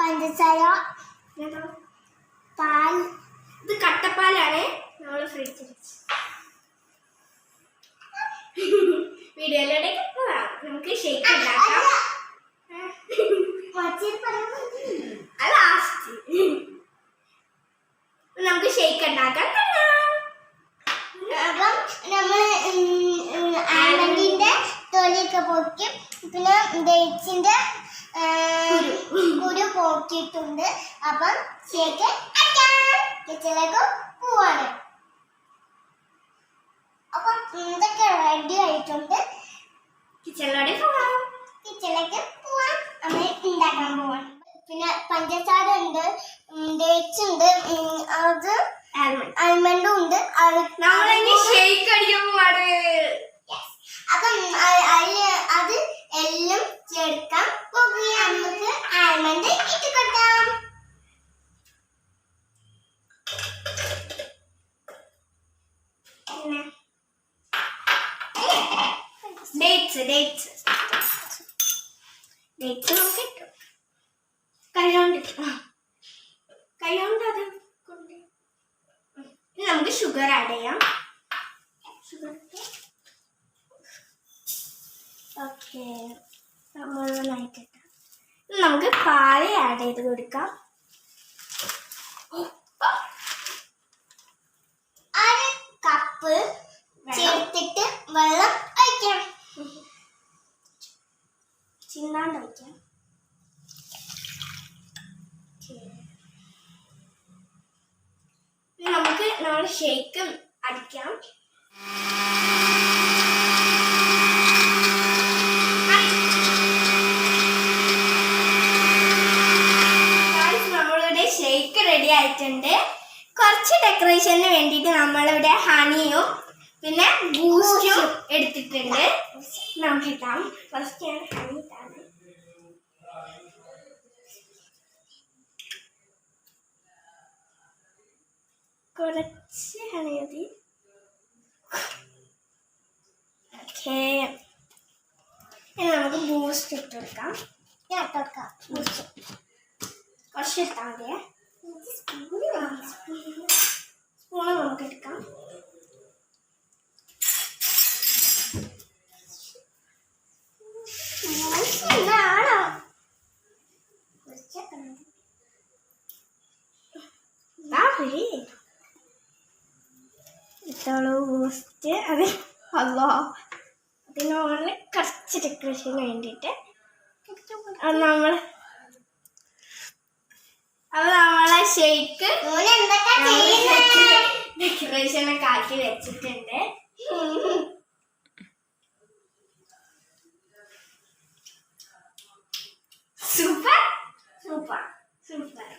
പഞ്ചസാര, പാൽ. ഇത് കട്ടപ്പാലാണ്. നമ്മൾ ഫ്രിഡ്ജിൽ വെച്ച് വീഡിയോയിലൂടെ നമുക്ക് ഷേക്ക് ഉണ്ടാക്കാം. നമുക്ക് ഷേക്ക് ഉണ്ടാക്കാം. അപ്പം നമ്മൾ ആൽമണ്ടിന്റെ തൊലിയൊക്കെ പൊക്കി, പിന്നെ ഡേറ്റ്സിന്റെ കുരു പോക്കിയിട്ടുണ്ട്. അപ്പം ഷേക്ക് കിച്ചണിലേക്ക് പോവാണ്. അപ്പം ഇതൊക്കെ റെഡി ആയിട്ടുണ്ട്. കിച്ചണിലേക്ക് പോവാം. നമ്മൾ ഉണ്ടാക്കാൻ പോവാണ്. പിന്നെ പഞ്ചസാര ഉണ്ട്, ഡേറ്റ്സ് ഉണ്ട്, അത് ആൽമണ്ടും ഉണ്ട്. ഷേക്ക് അടിക്കാൻ പോവാണ്. അപ്പം അത് എല്ലാം ചേർക്കാൻ പോകുകയാണ്. നമുക്ക് ആൽമണ്ട് ഇട്ട് കൊടുക്കാം. ഡേറ്റ്സ് നമുക്ക് ഇട്ടു. കൈകൊണ്ട് അത് കൊണ്ട് നമുക്ക് ഷുഗർ ആഡ് ചെയ്യാം. ഓക്കെ, മുഴുവനായിട്ട് നമുക്ക് പാല് ആഡ് ചെയ്ത് കൊടുക്കാം. അര കപ്പ് ചേർത്തിട്ട് വെള്ളം ഒഴിക്കാം. ചിന്നാണ്ട് ഒഴിക്കാം. നമുക്ക് നമ്മൾ ഷേക്ക് അടിക്കാം. നമ്മളിവിടെ ഷേക്ക് റെഡി ആയിട്ടുണ്ട്. കുറച്ച് ഡെക്കറേഷന് വേണ്ടിയിട്ട് നമ്മളിവിടെ ഹണിയും പിന്നെ ബൂസ്റ്റും എടുത്തിട്ടുണ്ട്. നമുക്ക് ഇട്ടാം. ഫസ്റ്റ് ഞാൻ ഹണി ഇട്ടാണ്. കുറച്ച് ഹണി മതി. ഓക്കെ, ഇനി നമുക്ക് ബൂസ്റ്റ് ഇട്ട് കൊടുക്കാം. ബൂസ്റ്റ് കുറച്ച് ഇട്ടാൽ മതിയേ. സ്പൂണ് നമുക്ക് എടുക്കാം. ഇത്തോളൂ ബൂസ്റ്റ്. അത് അല്ലോ അതിനോട് കുറച്ച് ഡെക്കറേഷന് വേണ്ടിയിട്ട് നമ്മളെ ഷേക്ക് ഡെക്കറേഷനൊക്കെ ആക്കി വെച്ചിട്ടുണ്ട്. Super super super.